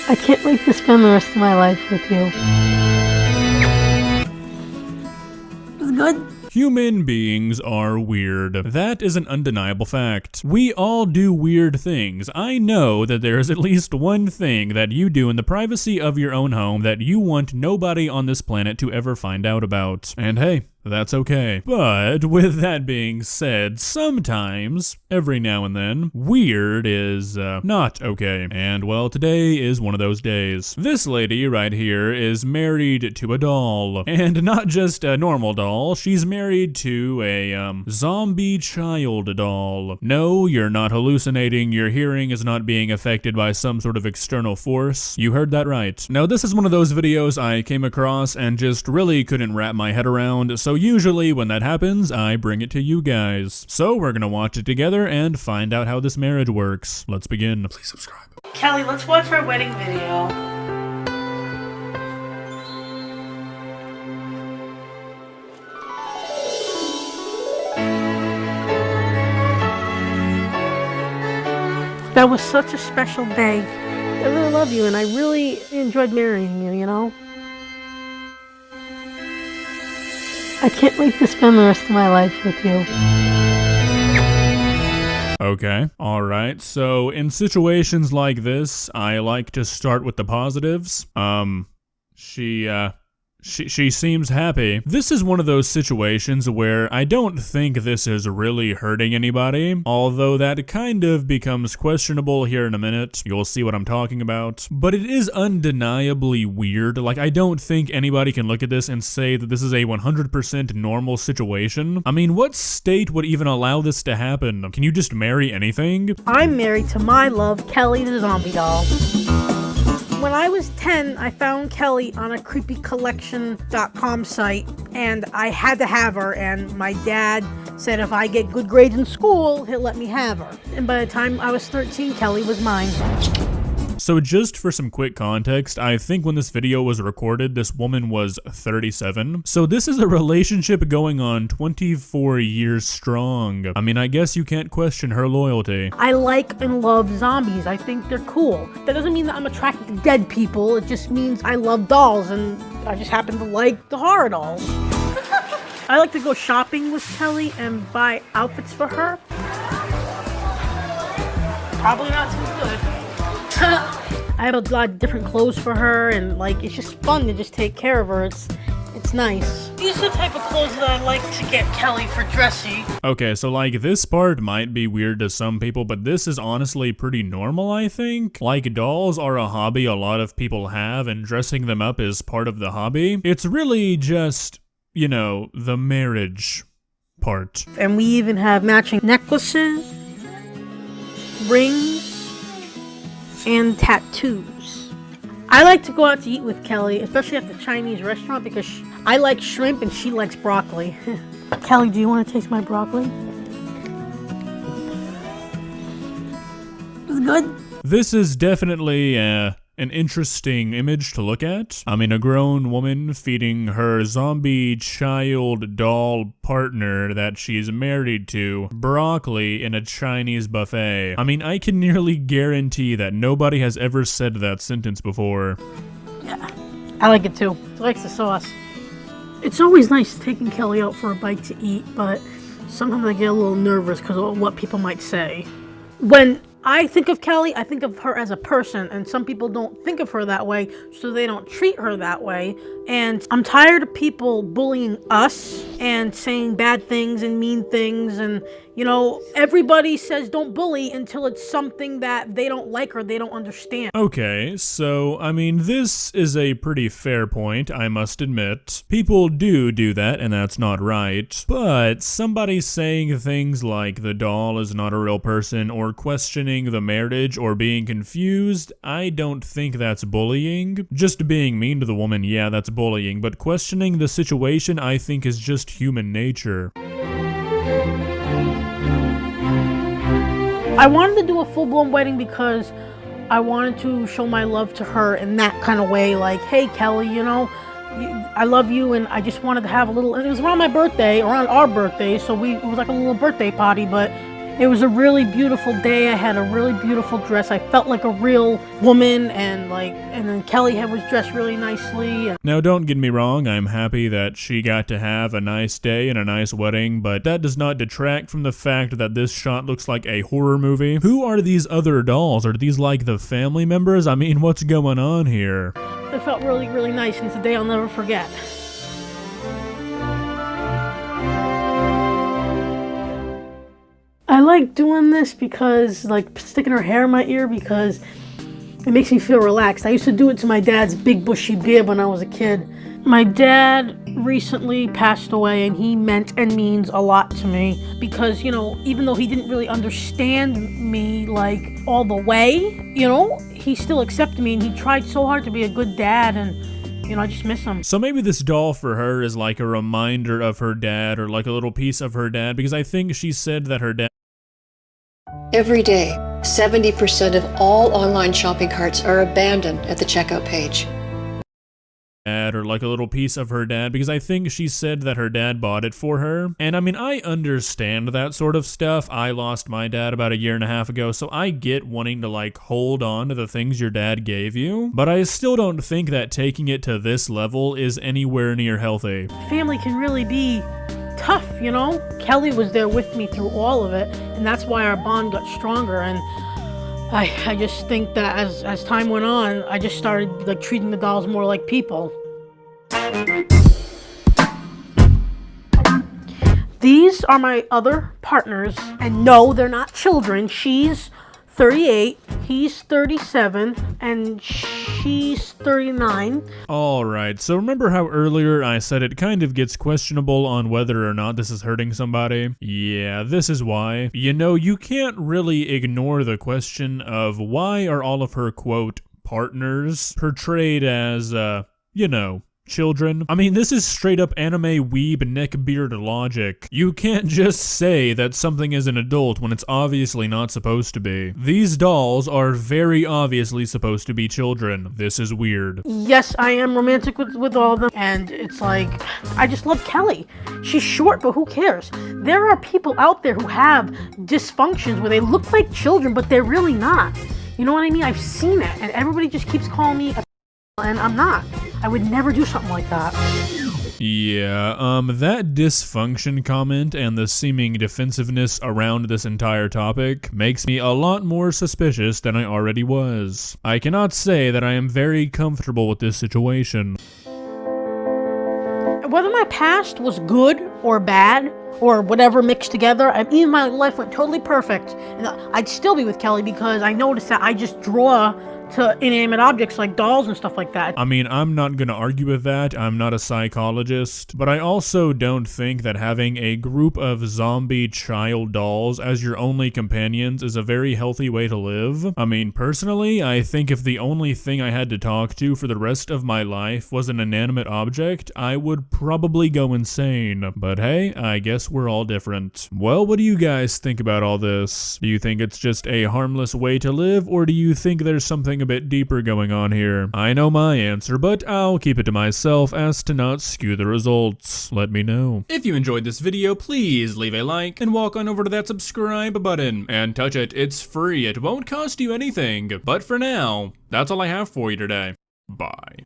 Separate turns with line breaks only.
I can't wait to spend the rest of my life with you. It's good.
Human beings are weird. That is an undeniable fact. We all do weird things. I know that there is at least one thing that you do in the privacy of your own home that you want nobody on this planet to ever find out about. And hey, that's okay. But with that being said, sometimes, every now and then, weird is not okay. And well, today is one of those days. This lady right here is married to a doll. And not just a normal doll, she's married to a zombie child doll. No, you're not hallucinating. Your hearing is not being affected by some sort of external force. You heard that right. Now, this is one of those videos I came across and just really couldn't wrap my head around, so usually when that happens, I bring it to you guys. So we're gonna watch it together and find out how this marriage works. Let's begin. Please subscribe.
Kelly, let's watch our wedding video. That was such a special day. I really love you and I really enjoyed marrying you, you know? I can't wait to spend the rest of my life with you.
Okay, alright, so in situations like this, I like to start with the positives. She seems happy. This is one of those situations where I don't think this is really hurting anybody, although that kind of becomes questionable here in a minute. You'll see what I'm talking about. But it is undeniably weird. Like, I don't think anybody can look at this and say that this is a 100% normal situation. I mean, what state would even allow this to happen? Can you just marry anything?
I'm married to my love, Kelly the zombie doll. When I was 10, I found Kelly on a creepycollection.com site, and I had to have her, and my dad said if I get good grades in school, he'll let me have her. And by the time I was 13, Kelly was mine.
So just for some quick context, I think when this video was recorded, this woman was 37. So this is a relationship going on 24 years strong. I mean, I guess you can't question her loyalty.
I like and love zombies. I think they're cool. That doesn't mean that I'm attracted to dead people. It just means I love dolls, and I just happen to like the horror dolls. I like to go shopping with Kelly and buy outfits for her. Probably not too good. I have a lot of different clothes for her, and like it's just fun to just take care of her. It's nice. These are the type of clothes that I like to get Kelly for dressy.
Okay, so like this part might be weird to some people, but this is honestly pretty normal, I think. Like, dolls are a hobby a lot of people have, and dressing them up is part of the hobby. It's really just, you know, the marriage part.
And we even have matching necklaces, rings, and tattoos. I like to go out to eat with Kelly, especially at the Chinese restaurant, because I like shrimp and she likes broccoli. Kelly, do you want to taste my broccoli? It's good.
This is definitely an interesting image to look at. I mean, a grown woman feeding her zombie child doll partner that she's married to broccoli in a Chinese buffet. I mean, I can nearly guarantee that nobody has ever said that sentence before.
Yeah, I like it too. She likes the sauce. It's always nice taking Kelly out for a bite to eat, but sometimes I get a little nervous because of what people might say. When I think of Kelly, I think of her as a person, and some people don't think of her that way, so they don't treat her that way. And I'm tired of people bullying us and saying bad things and mean things, and you know, everybody says don't bully until it's something that they don't like or they don't understand.
Okay, so, I mean, this is a pretty fair point, I must admit. People do that, and that's not right. But somebody saying things like the doll is not a real person, or questioning the marriage, or being confused, I don't think that's bullying. Just being mean to the woman, yeah, that's bullying, but questioning the situation, I think, is just human nature.
I wanted to do a full-blown wedding because I wanted to show my love to her in that kind of way, like, hey Kelly, you know, I love you, and I just wanted to have a little, and it was around my birthday, around our birthday, so it was like a little birthday party, but It was a really beautiful day. I had a really beautiful dress. I felt like a real woman, and then Kelly was dressed really nicely.
Now, don't get me wrong, I'm happy that she got to have a nice day and a nice wedding, but that does not detract from the fact that this shot looks like a horror movie. Who are these other dolls? Are these like the family members? I mean, what's going on here?
It felt really, really nice, and it's a day I'll never forget. I like doing this because, like, sticking her hair in my ear, because it makes me feel relaxed. I used to do it to my dad's big bushy beard when I was a kid. My dad recently passed away, and he meant and means a lot to me because, you know, even though he didn't really understand me, like, all the way, you know, he still accepted me, and he tried so hard to be a good dad, and, you know, I just miss him.
So maybe this doll for her is like a reminder of her dad, or like a little piece of her dad, because I think she said that her dad...
Every day, 70% of all online shopping carts are abandoned at the checkout page.
Or like a little piece of her dad, because I think she said that her dad bought it for her. And I mean, I understand that sort of stuff. I lost my dad about 1.5 years ago, so I get wanting to like hold on to the things your dad gave you, but I still don't think that taking it to this level is anywhere near healthy.
Family can really be tough, you know? Kelly was there with me through all of it, and that's why our bond got stronger. And I just think that as time went on, I just started like treating the dolls more like people. These are my other partners, and no, they're not children. She's 38, he's 37, and she's 39.
Alright, so remember how earlier I said it kind of gets questionable on whether or not this is hurting somebody? Yeah, this is why. You know, you can't really ignore the question of why are all of her, quote, partners portrayed as, you know, children. I mean, this is straight up anime weeb neckbeard logic. You can't just say that something is an adult when it's obviously not supposed to be. These dolls are very obviously supposed to be children. This is weird.
Yes, I am romantic with all of them, and it's like, I just love Kelly. She's short, but who cares? There are people out there who have dysfunctions where they look like children, but they're really not. You know what I mean? I've seen it, and everybody just keeps calling me a and I'm not. I would never do something like that.
Yeah, that dysfunction comment and the seeming defensiveness around this entire topic makes me a lot more suspicious than I already was. I cannot say that I am very comfortable with this situation.
Whether my past was good or bad, or whatever mixed together, even my life went totally perfect, and I'd still be with Kelly because I noticed that I just draw to inanimate objects like dolls and stuff like that.
I mean, I'm not gonna argue with that. I'm not a psychologist, but I also don't think that having a group of zombie child dolls as your only companions is a very healthy way to live. I mean, personally, I think if the only thing I had to talk to for the rest of my life was an inanimate object, I would probably go insane. But hey, I guess we're all different. Well, what do you guys think about all this? Do you think it's just a harmless way to live, or do you think there's something a bit deeper going on here? I know my answer, but I'll keep it to myself as to not skew the results. Let me know. If you enjoyed this video, please leave a like and walk on over to that subscribe button and touch it. It's free. It won't cost you anything. But for now, that's all I have for you today. Bye.